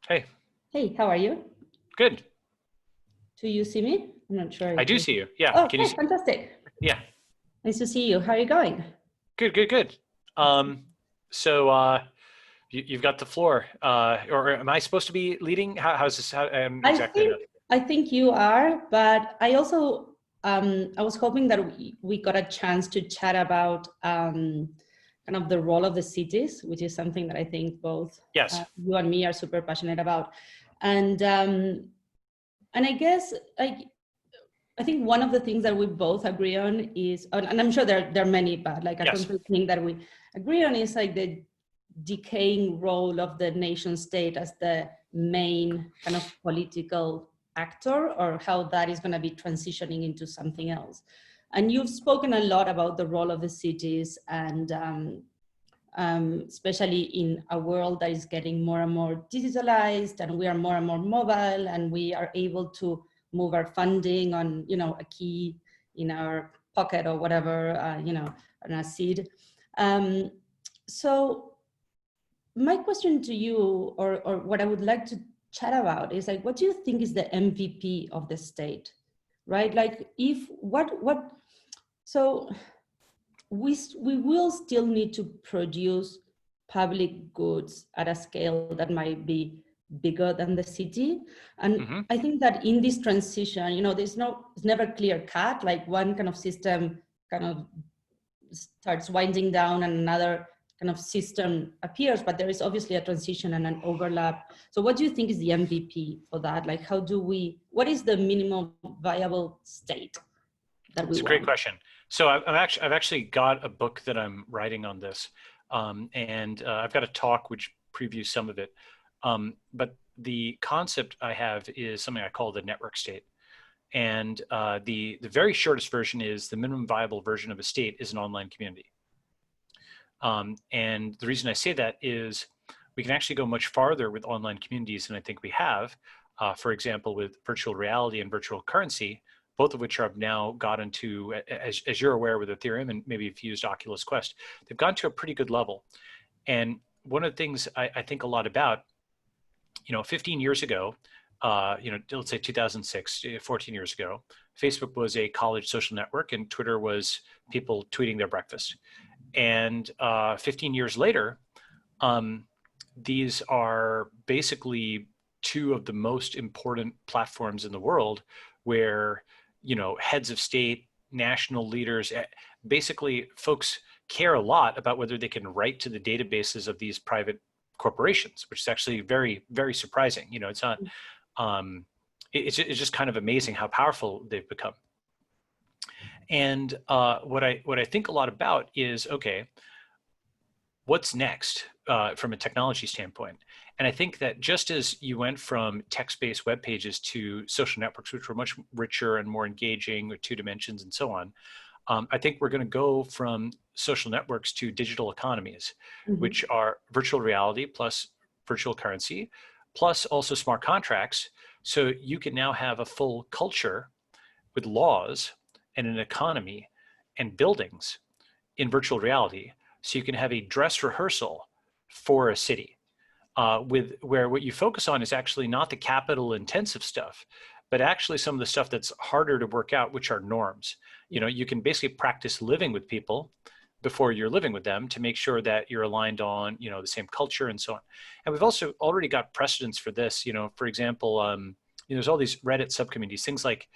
Hey, Hey, how are you? good. Do you see me? I'm not sure I if do you... see you. Yeah. Oh, Can you hey, see? fantastic. Yeah. Nice to see you. How are you going? Good, good, good. Excellent. So you've got the floor. Or am I supposed to be leading? How's this? I Exactly. I know. think I think you are, but I also I was hoping that we got a chance to chat about kind of the role of the cities, which is something that I think both Yes. you and me are super passionate about, and um, and I guess I think one of the things that we both agree on is, and I'm sure there are many, but like a Yes. concrete thing that we agree on is like the decaying role of the nation state as the main kind of political actor, or how that is going to be transitioning into something else. And you've spoken a lot about the role of the cities, and especially in a world that is getting more and more digitalized, and we are more and more mobile, and we are able to move our funding on, a key in our pocket or whatever, on a seed. Um, so my question to you, or what I would like to chat about, is like, what do you think is the MVP of the state, right? Like, if what so we will still need to produce public goods at a scale that might be bigger than the city. And Hmm. I think that in this transition, it's never clear cut, like one kind of system kind of starts winding down and another kind of system appears, but there is obviously a transition and an overlap. So what do you think is the MVP for that? Like, what is the minimum viable state that we It's a great want? question. So I've actually got a book that I'm writing on this, and I've got a talk which previews some of it. But the concept I have is something I call the network state. And the very shortest version is the minimum viable version of a state is an online community. And the reason I say that is we can actually go much farther with online communities than I think we have. For example, with virtual reality and virtual currency, both of which have now gotten to, as you're aware with Ethereum, and maybe if you used Oculus Quest, they've gone to a pretty good level. And one of the things I think a lot about, 15 years ago, let's say 2006, 14 years ago, Facebook was a college social network and Twitter was people tweeting their breakfast. And 15 years later, these are basically two of the most important platforms in the world where, heads of state, national leaders, basically folks care a lot about whether they can write to the databases of these private corporations, which is actually very, very surprising. It's not, it's just kind of amazing how powerful they've become. And what I think a lot about is, okay, what's next from a technology standpoint? And I think that just as you went from text-based web pages to social networks, which were much richer and more engaging with 2 dimensions and so on, I think we're going to go from social networks to digital economies, which are virtual reality plus virtual currency, plus also smart contracts. So you can now have a full culture with laws and an economy and buildings in virtual reality. So you can have a dress rehearsal for a city where what you focus on is actually not the capital intensive stuff, but actually some of the stuff that's harder to work out, which are norms. You can basically practice living with people before you're living with them to make sure that you're aligned on, the same culture and so on. And we've also already got precedents for this. For example, there's all these Reddit subcommunities, things like,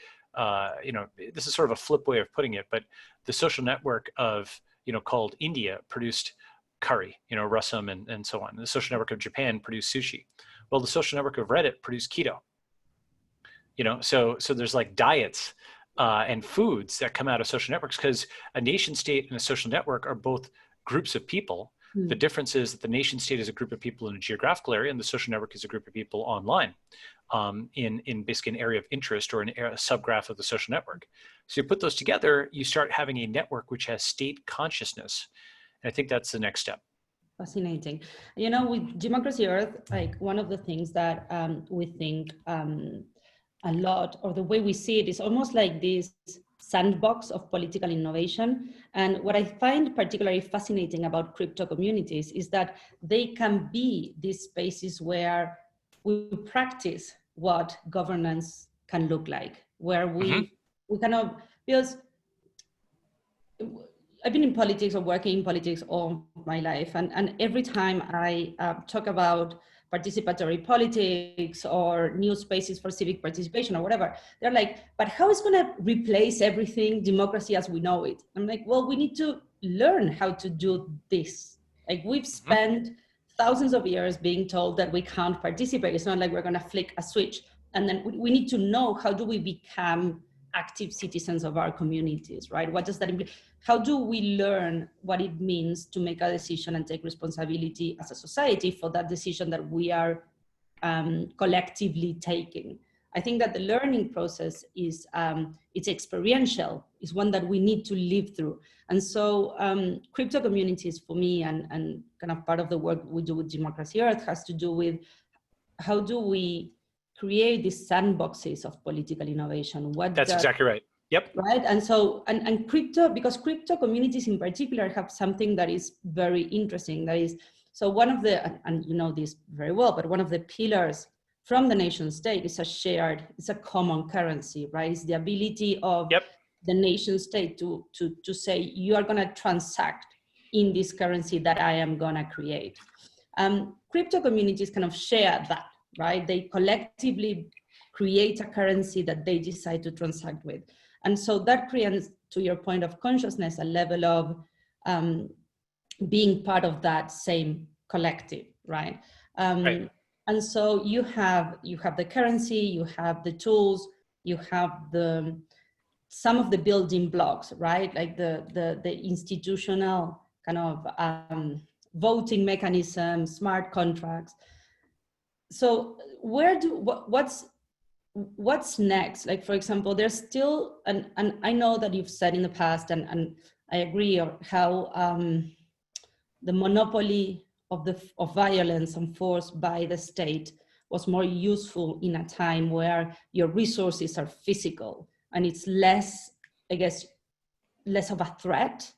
this is sort of a flip way of putting it, but the social network of, called India produced curry, rasam and so on. The social network of Japan produced sushi. Well, the social network of Reddit produced keto. So there's like diets and foods that come out of social networks, because a nation state and a social network are both groups of people. The difference is that the nation state is a group of people in a geographical area, and the social network is a group of people online in basically an area of interest or a subgraph of the social network. So you put those together, you start having a network which has state consciousness. And I think that's the next step. Fascinating. With Democracy Earth, like one of the things that we think a lot, or the way we see it, is almost like this sandbox of political innovation. And what I find particularly fascinating about crypto communities is that they can be these spaces where we practice what governance can look like, where we kind of, because I've been in politics or working in politics all my life, and every time I talk about participatory politics or new spaces for civic participation or whatever, they're like, but how is going to replace everything, democracy as we know it? I'm like, well, we need to learn how to do this. Like, we've spent thousands of years being told that we can't participate. It's not like we're going to flick a switch. And then we need to know, how do we become active citizens of our communities, right? What does that imply? How do we learn what it means to make a decision and take responsibility as a society for that decision that we are collectively taking? I think that the learning process is, it's experiential, is one that we need to live through. And so crypto communities for me, and kind of part of the work we do with Democracy Earth, has to do with how do we create these sandboxes of political innovation. That's exactly right. Yep. Right. And so, and crypto, because crypto communities in particular have something that is very interesting. That is, so one of the, and you know this very well, but one of the pillars from the nation state is it's a common currency, right? It's the ability of the nation state to say, you are going to transact in this currency that I am going to create. Crypto communities kind of share that, right? They collectively create a currency that they decide to transact with. And so that creates, to your point of consciousness, a level of being part of that same collective, right? Right. And so you have the currency, you have the tools, you have some of the building blocks, right? Like the institutional kind of voting mechanism, smart contracts. So what's next? Like, for example, there's still, and I know that you've said in the past, and I agree, or how the monopoly of violence and force by the state was more useful in a time where your resources are physical, and it's less, I guess, less of a threat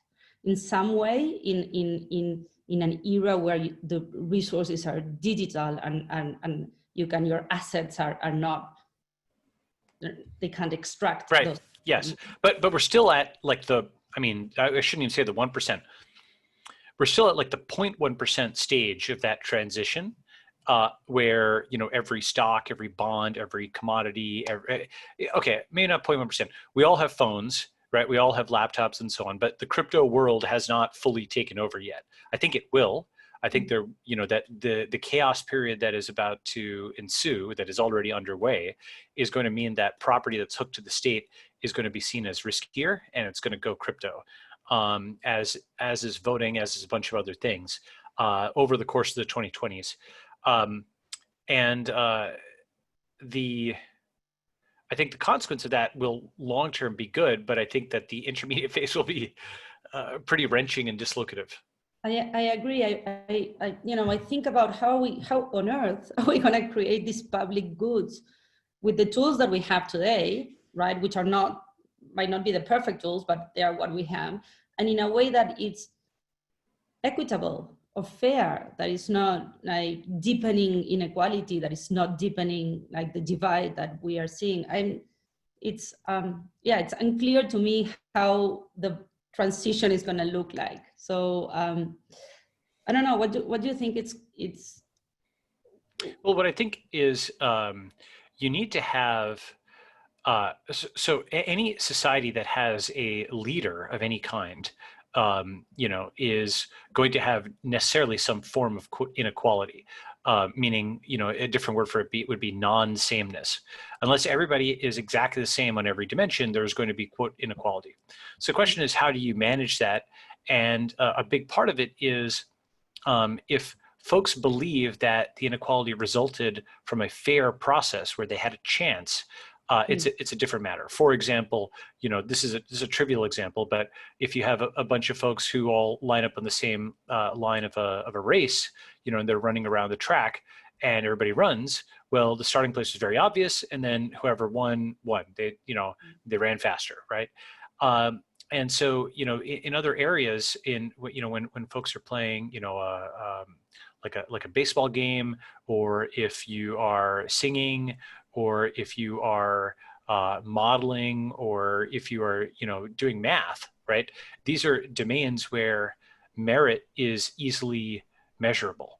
in some way in an era where the resources are digital, and your assets are not, they can't extract those. Yes, but we're still at like I shouldn't even say the 1%. We're still at like the 0.1% stage of that transition, where, you know, every stock, every bond, every commodity, okay, maybe not 0.1%. We all have phones, right? We all have laptops and so on, but the crypto world has not fully taken over yet. I think it will. I think that the chaos period that is about to ensue, that is already underway, is going to mean that property that's hooked to the state is going to be seen as riskier, and it's going to go crypto, as is voting, as is a bunch of other things, over the course of the 2020s. I think the consequence of that will long-term be good, but I think that the intermediate phase will be pretty wrenching and dislocative. I agree. I think about how on earth are we going to create these public goods with the tools that we have today, right? Which might not be the perfect tools, but they are what we have, and in a way that it's equitable or fair, that is not like deepening inequality, that is not deepening like the divide that we are seeing. It's unclear to me how the transition is going to look like. So I don't know. What do you think? It's well, what I think is you need to have so any society that has a leader of any kind, is going to have necessarily some form of inequality, meaning, a different word for it would be non-sameness. Unless everybody is exactly the same on every dimension, there's going to be, quote, inequality. So the question is, how do you manage that? And a big part of it is if folks believe that the inequality resulted from a fair process where they had a chance, it's a different matter. For example, this is a trivial example, but if you have a bunch of folks who all line up on the same line of a race, and they're running around the track and everybody runs, well, the starting place is very obvious, and then whoever won. They ran faster, right? And so, in other areas, when folks are playing, like a baseball game, or if you are singing, or if you are modeling, or if you are, doing math, right? These are domains where merit is easily measurable.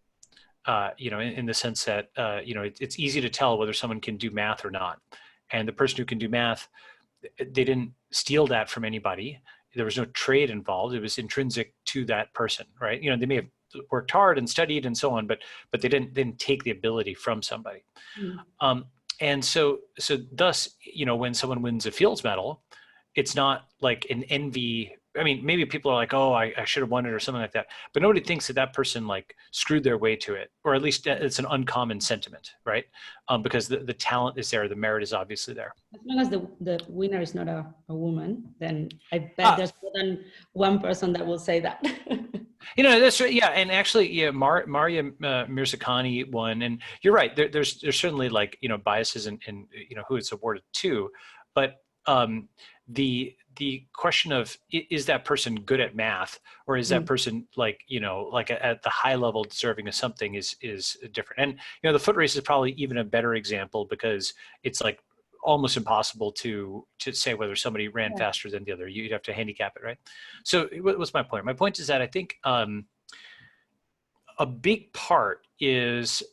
In the sense that, it's easy to tell whether someone can do math or not. And the person who can do math, they didn't steal that from anybody. There was no trade involved. It was intrinsic to that person, right? They may have worked hard and studied and so on, but they didn't take the ability from somebody. And so thus, when someone wins a Fields Medal, it's not like an envy. I mean, maybe people are like, oh, I should have won it or something like that. But nobody thinks that person like screwed their way to it, or at least it's an uncommon sentiment, right? Because the talent is there, the merit is obviously there. As long as the winner is not a woman, then I bet there's more than one person that will say that. That's right. Yeah, and actually, yeah, Maria Mirzakhani won, and you're right. There's certainly like biases in who it's awarded to, but the question of is that person good at math, or is that person like at the high level deserving of something is different. And the foot race is probably even a better example, because it's like almost impossible to say whether somebody ran faster than the other. You'd have to handicap it, right? So what was my point? My point is that I think a big part is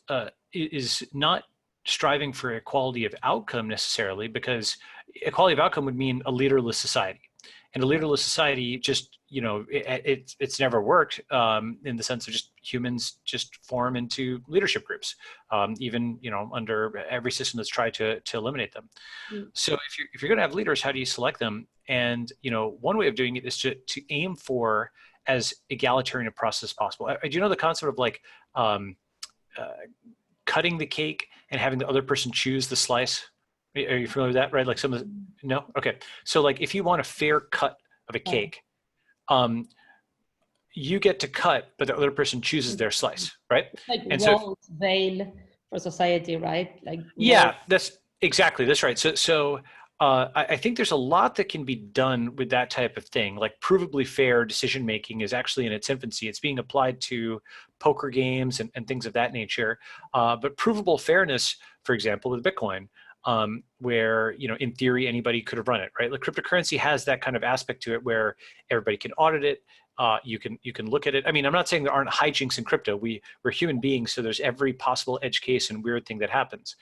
not striving for equality of outcome necessarily, because equality of outcome would mean a leaderless society. And a leaderless society just, it's never worked in the sense of just humans just form into leadership groups, even, under every system that's tried to eliminate them. So if you're going to have leaders, how do you select them? And, one way of doing it is to aim for as egalitarian a process as possible. Do you know the concept of like cutting the cake and having the other person choose the slice? Are you familiar with that, right? Like no? Okay. So like if you want a fair cut of a cake, you get to cut, but the other person chooses their slice, right? Like and roles veil for society, right? Like yeah, that's right. So I think there's a lot that can be done with that type of thing. Like provably fair decision making is actually in its infancy. It's being applied to poker games and things of that nature. But provable fairness, for example, with Bitcoin, where in theory anybody could have run it, right? Like cryptocurrency has that kind of aspect to it where everybody can audit it. You can look at it. I mean, I'm not saying there aren't hijinks in crypto. We're human beings, so there's every possible edge case and weird thing that happens.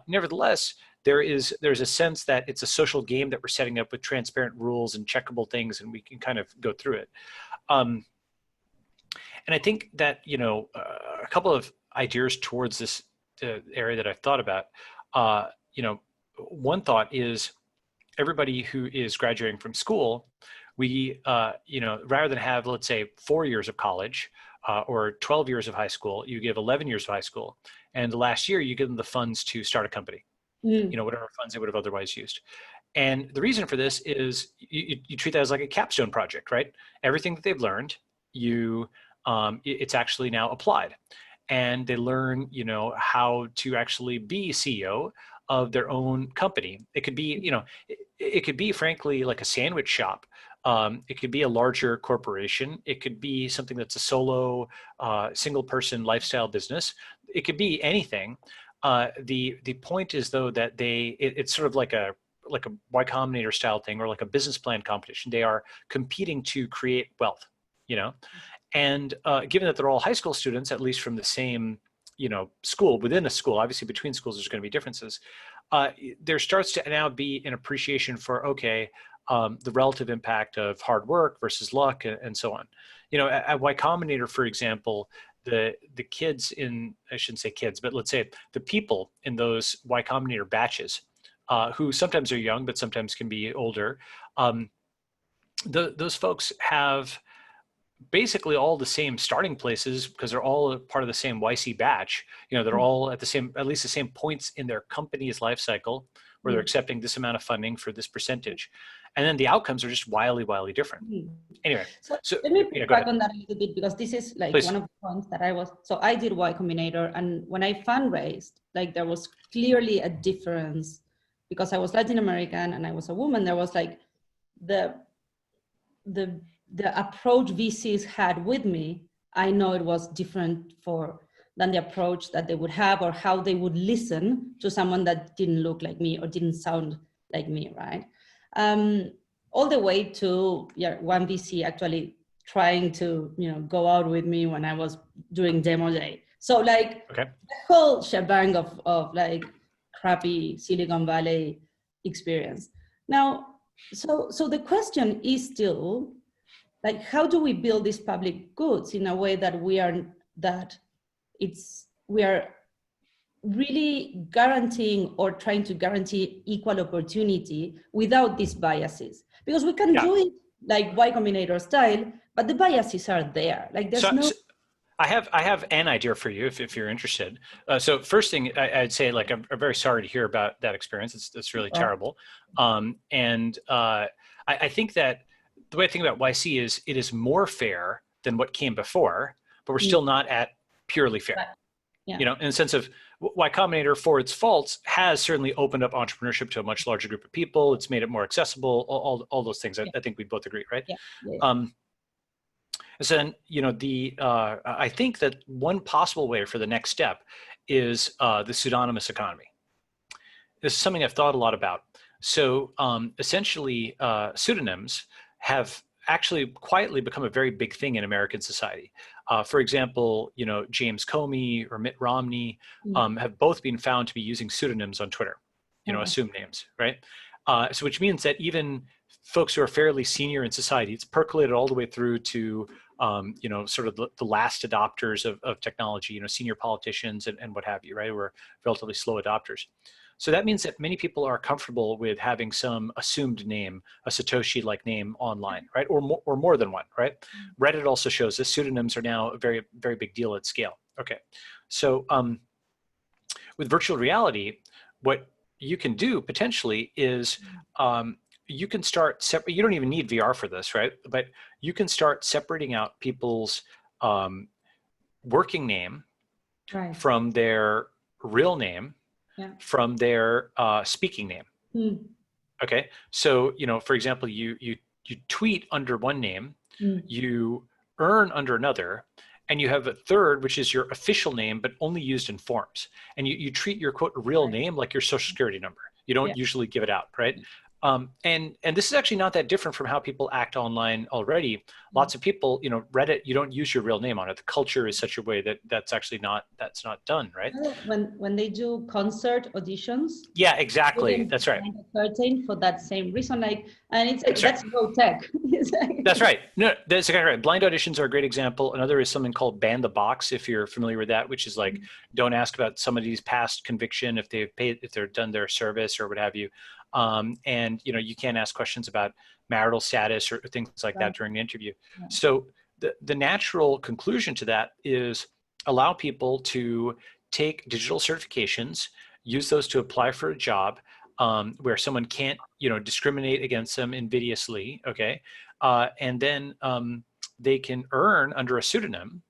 Nevertheless, there's a sense that it's a social game that we're setting up with transparent rules and checkable things, and we can kind of go through it. And I think that a couple of ideas towards this area that I've thought about. One thought is everybody who is graduating from school, we, rather than have, let's say, 4 years of college or 12 years of high school, you give 11 years of high school. And the last year, you give them the funds to start a company, whatever funds they would have otherwise used. And the reason for this is you treat that as like a capstone project, right? Everything that they've learned, it's actually now applied. And they learn, how to actually be CEO of their own company. It could be, it could be frankly like a sandwich shop. It could be a larger corporation. It could be something that's a solo, single person lifestyle business. It could be anything. The point is though that it's sort of like a Y Combinator style thing, or like a business plan competition. They are competing to create wealth, and given that they're all high school students, at least from the same, school, within a school, obviously between schools, there's going to be differences. There starts to now be an appreciation for, the relative impact of hard work versus luck and so on. At Y Combinator, for example, the kids I shouldn't say kids, but let's say the people in those Y Combinator batches, who sometimes are young, but sometimes can be older, those folks have basically all the same starting places because they're all part of the same YC batch. They're all at least the same points in their company's life cycle where they're accepting this amount of funding for this percentage. And then the outcomes are just wildly, wildly different. Anyway. So let me pick back on that a little bit, because this is like one of the points that I did Y Combinator, and when I fundraised, like there was clearly a difference because I was Latin American and I was a woman. There was like the approach VCs had with me I know it was different than the approach that they would have, or how they would listen to someone that didn't look like me or didn't sound like me, right? All the way to one VC actually trying to go out with me when I was doing demo day. So like Okay. the whole shebang of like crappy Silicon Valley experience. Now, so the question is still, like, how do we build these public goods in a way that we are really guaranteeing or trying to guarantee equal opportunity without these biases? Because we can do it like Y Combinator style, but the biases are there. Like there's So I have an idea for you if you're interested. So first thing I'd say, like, I'm very sorry to hear about that experience. It's really terrible. I think that the way I think about YC is it is more fair than what came before, but we're still not at purely fair. Yeah. You know, in the sense of Y Combinator, for its faults, has certainly opened up entrepreneurship to a much larger group of people. It's made it more accessible. All those things. I think we both agree, right? Yeah. So then, I think that one possible way for the next step is the pseudonymous economy. This is something I've thought a lot about. So essentially, pseudonyms have actually quietly become a very big thing in American society. For example, James Comey or Mitt Romney have both been found to be using pseudonyms on Twitter, assumed names, right? So which means that even folks who are fairly senior in society, it's percolated all the way through to, sort of the last adopters of technology, senior politicians and what have you, right? Who are relatively slow adopters. So that means that many people are comfortable with having some assumed name, a Satoshi-like name online, right? Or more than one, right? Reddit also shows that pseudonyms are now a very, very big deal at scale. Okay, so with virtual reality, what you can do potentially is you can start you don't even need VR for this, right? But you can start separating out people's working name from their real name, from their speaking name. Okay, so for example, you tweet under one name, you earn under another, and you have a third, which is your official name, but only used in forms. And you treat your quote real name like your social security number. You don't usually give it out, right? And this is actually not that different from how people act online already. Lots of people, Reddit, you don't use your real name on it. The culture is such a way that that's not done, right? When they do concert auditions. Yeah, exactly. That's right. Curtain for that same reason, that's low tech. That's right. No, that's exactly right. Blind auditions are a great example. Another is something called Ban the Box, if you're familiar with that, which is like, don't ask about somebody's past conviction if they've done their service or what have you. And you can't ask questions about marital status or things like that during the interview. So the natural conclusion to that is allow people to take digital certifications, use those to apply for a job where someone can't discriminate against them invidiously, okay? And then they can earn under a pseudonym.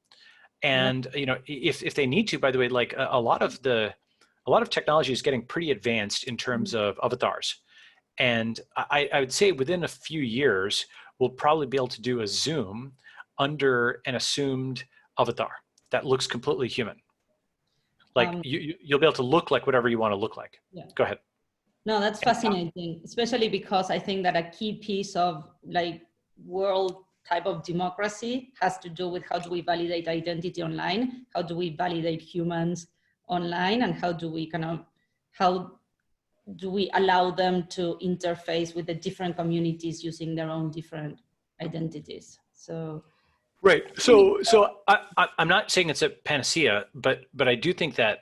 And if they need to, by the way, like a lot of technology is getting pretty advanced in terms of avatars. And I would say within a few years, we'll probably be able to do a Zoom under an assumed avatar that looks completely human. Like you'll be able to look like whatever you want to look like. Yeah. Go ahead. No, that's fascinating, especially because I think that a key piece of like world type of democracy has to do with how do we validate identity online, how do we validate humans online, and how do we allow them to interface with the different communities using their own different identities. So right. So I'm not saying it's a panacea, but I do think that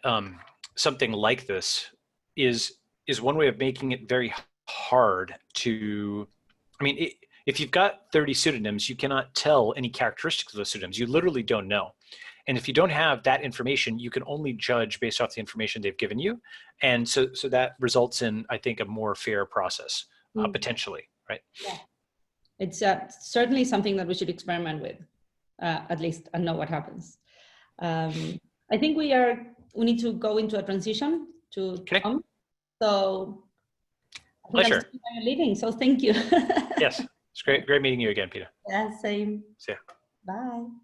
something like this is one way of making it very hard to, if you've got 30 pseudonyms, you cannot tell any characteristics of those pseudonyms. You literally don't know. And if you don't have that information, you can only judge based off the information they've given you. And so that results in, I think, a more fair process, potentially, right? Yeah. It's certainly something that we should experiment with, at least, and know what happens. I think we need to go into a transition to Tom. So pleasure. I'm leaving, so thank you. Yes, it's great meeting you again, Peter. Yeah, same. See ya. Bye.